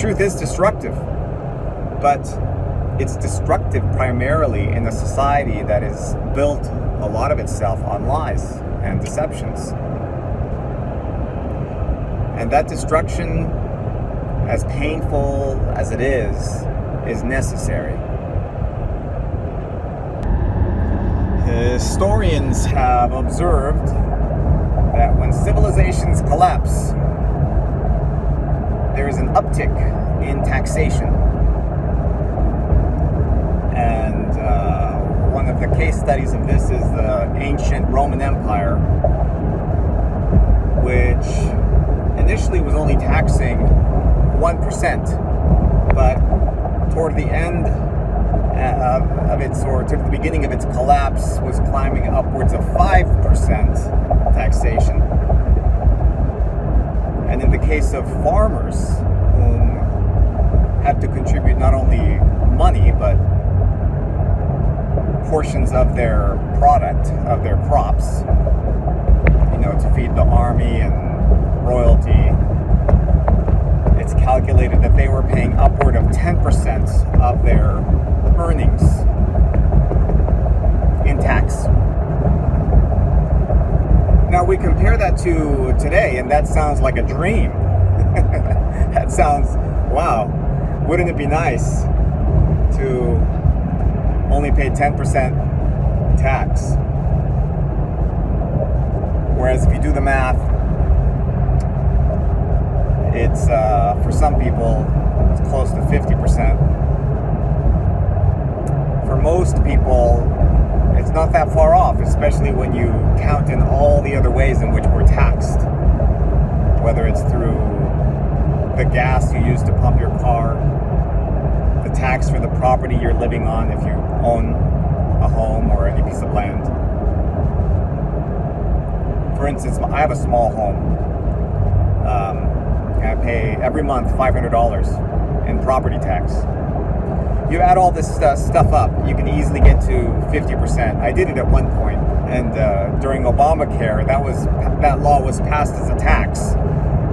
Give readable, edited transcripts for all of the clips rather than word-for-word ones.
truth is destructive, but it's destructive primarily in a society that is built a lot of itself on lies and deceptions. And that destruction, as painful as it is necessary. Historians have observed that when civilizations collapse, there is an uptick in taxation. And one of the case studies of this is the ancient Roman Empire, which initially was only taxing 1%, but toward the end of its, or to the beginning of its collapse, was climbing upwards of 5% taxation. And in the case of farmers, whom had to contribute not only money, but portions of their product, of their crops, to feed the army and royalty, it's calculated that they were paying upward of 10% of their earnings in tax. Now we compare that to today, and that sounds like a dream. That sounds, wow, wouldn't it be nice to only pay 10% tax? Whereas if you do the math, it's for some people it's close to 50%. For most people, it's not that far off, especially when you count in all the other ways in which we're taxed. Whether it's through the gas you use to pump your car, the tax for the property you're living on if you own a home or any piece of land. For instance, I have a small home. I pay every month $500 in property tax. You add all this stuff up, you can easily get to 50%. I did it at one point, and during Obamacare, that law was passed as a tax.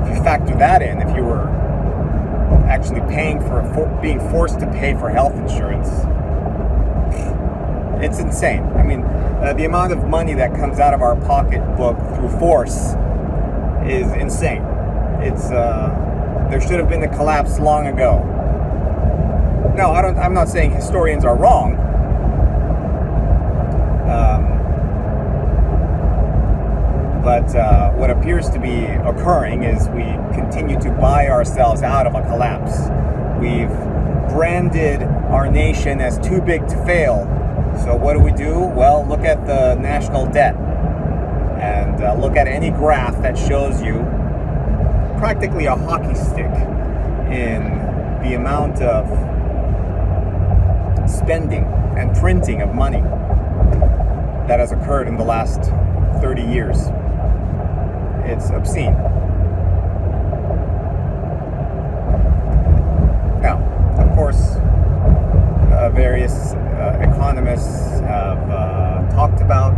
If you factor that in, if you were actually paying being forced to pay for health insurance, it's insane. I mean, the amount of money that comes out of our pocketbook through force is insane. It's there should have been a collapse long ago. No, I'm not saying historians are wrong. But what appears to be occurring is we continue to buy ourselves out of a collapse. We've branded our nation as too big to fail. So what do? Well, look at the national debt and look at any graph that shows you practically a hockey stick in the amount of spending and printing of money that has occurred in the last 30 years. It's obscene. Now, of course, various economists have talked about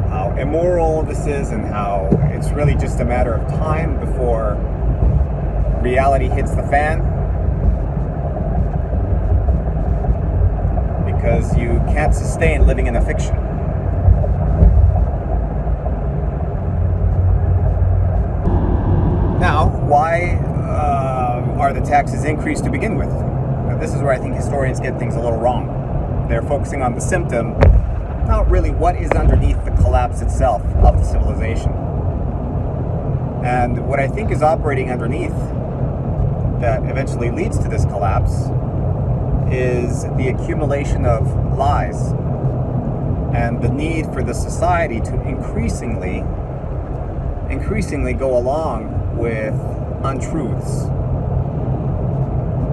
how immoral this is and how it's really just a matter of time before reality hits the fan. Because you can't sustain living in a fiction. Now, why are the taxes increased to begin with? Now, this is where I think historians get things a little wrong. They're focusing on the symptom, not really what is underneath the collapse itself of the civilization. And what I think is operating underneath that eventually leads to this collapse is the accumulation of lies and the need for the society to increasingly go along with untruths,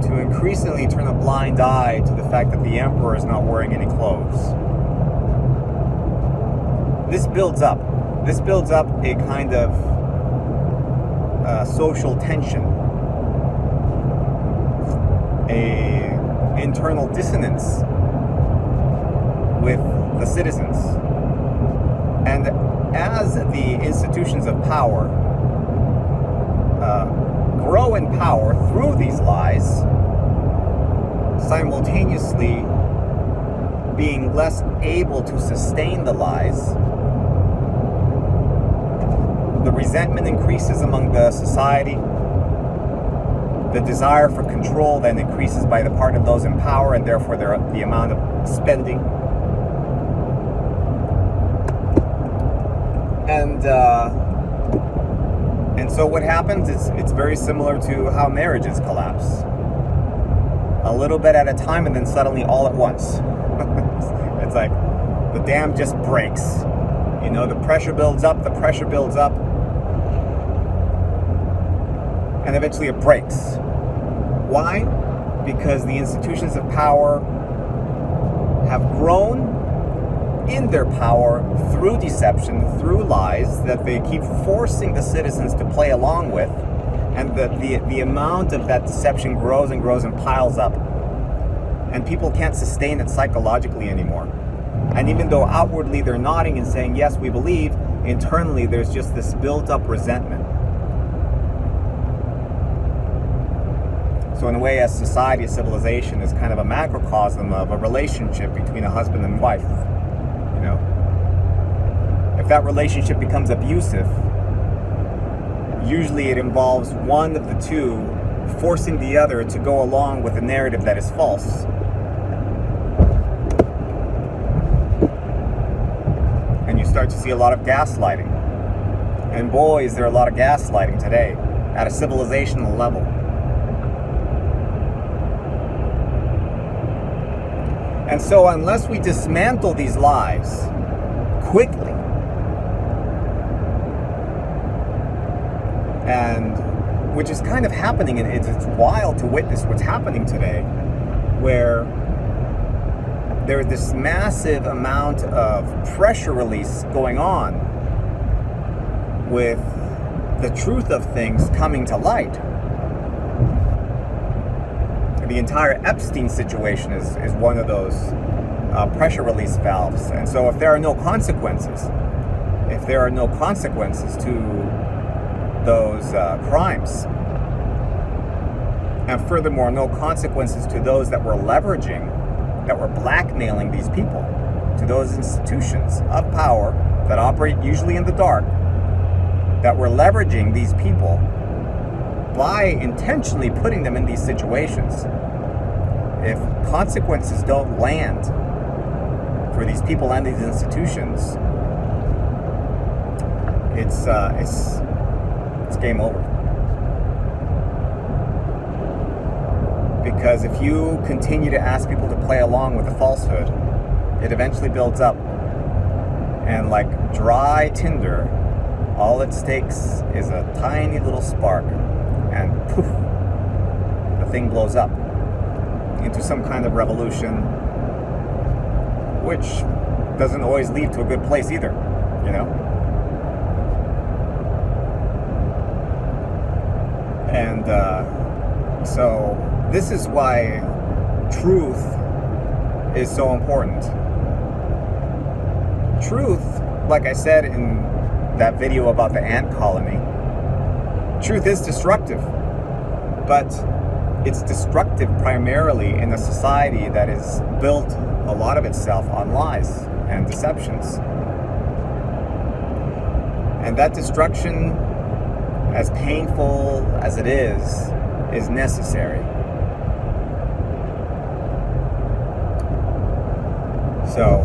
to increasingly turn a blind eye to the fact that the emperor is not wearing any clothes. This builds up a kind of social tension, a internal dissonance with the citizens. And as the institutions of power grow in power through these lies, simultaneously being less able to sustain the lies. The resentment increases among the society. The desire for control then increases by the part of those in power, and therefore the amount of spending. And so what happens is it's very similar to how marriages collapse. A little bit at a time, and then suddenly all at once. It's like the dam just breaks. You know, the pressure builds up, and eventually it breaks. Why? Because the institutions of power have grown in their power through deception, through lies that they keep forcing the citizens to play along with, and the amount of that deception grows and grows and piles up, and people can't sustain it psychologically anymore. And even though outwardly they're nodding and saying, yes, we believe, internally there's just this built-up resentment. So in a way, as society, as civilization, is kind of a macrocosm of a relationship between a husband and wife. You know, if that relationship becomes abusive, usually it involves one of the two forcing the other to go along with a narrative that is false. And you start to see a lot of gaslighting. And boy, is there a lot of gaslighting today at a civilizational level. And so unless we dismantle these lies quickly, and which is kind of happening, and it's wild to witness what's happening today, where there's this massive amount of pressure release going on with the truth of things coming to light. The entire Epstein situation is one of those pressure release valves. And so if there are no consequences, to those crimes, and furthermore, no consequences to those that were leveraging, that were blackmailing these people, to those institutions of power that operate usually in the dark, that were leveraging these people by intentionally putting them in these situations. If consequences don't land for these people and these institutions, it's game over. Because if you continue to ask people to play along with the falsehood, it eventually builds up. And like dry tinder, all it takes is a tiny little spark, and poof, the thing blows up into some kind of revolution, which doesn't always lead to a good place either, you know? And so this is why truth is so important. Truth, like I said in that video about the ant colony, truth is destructive, but it's destructive primarily in a society that is built a lot of itself on lies and deceptions. And that destruction, as painful as it is necessary. So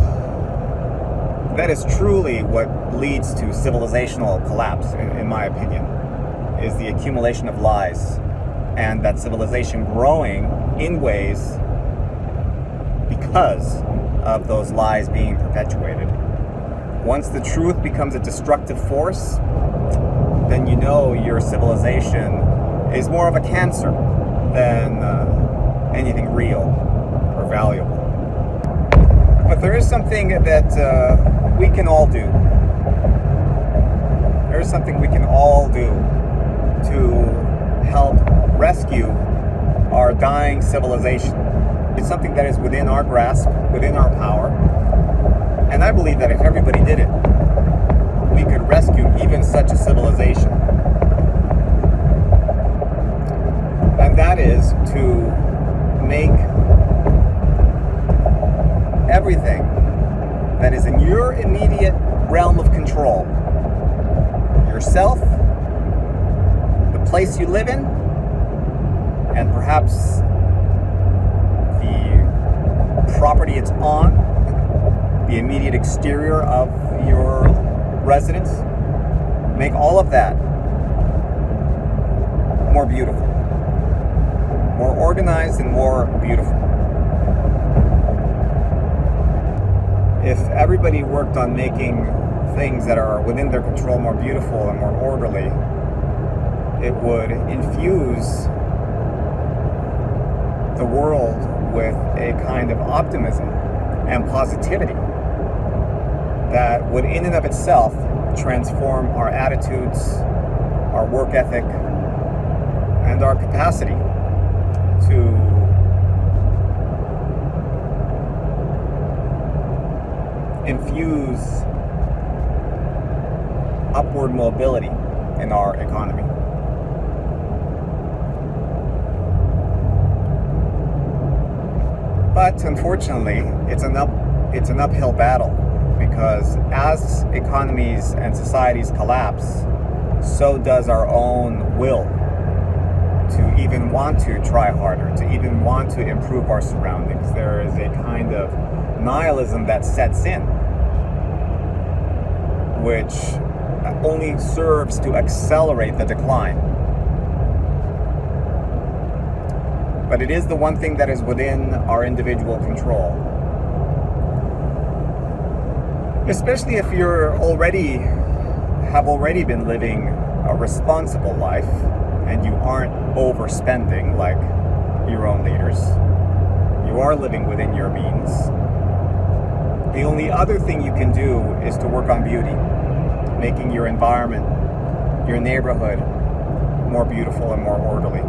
that is truly what leads to civilizational collapse, in my opinion, is the accumulation of lies, and that civilization growing in ways because of those lies being perpetuated. Once the truth becomes a destructive force, then you know your civilization is more of a cancer than anything real or valuable. But there is something that we can all do. There is something we can all do to help rescue our dying civilization. It's something that is within our grasp, within our power. And I believe that if everybody did it, we could rescue even such a civilization. And that is to make everything that is in your immediate realm of control, yourself, the place you live in, and perhaps the property it's on, the immediate exterior of your residence, make all of that more beautiful, more organized and more beautiful. If everybody worked on making things that are within their control more beautiful and more orderly, it would infuse the world with a kind of optimism and positivity that would in and of itself transform our attitudes, our work ethic, and our capacity to infuse upward mobility in our economy. But unfortunately, it's an uphill battle, because as economies and societies collapse, so does our own will to even want to try harder, to even want to improve our surroundings. There is a kind of nihilism that sets in, which only serves to accelerate the decline. But it is the one thing that is within our individual control. Especially if you're have already been living a responsible life and you aren't overspending like your own leaders. You are living within your means. The only other thing you can do is to work on beauty, making your environment, your neighborhood more beautiful and more orderly.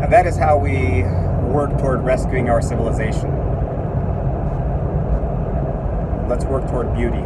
And that is how we work toward rescuing our civilization. Let's work toward beauty.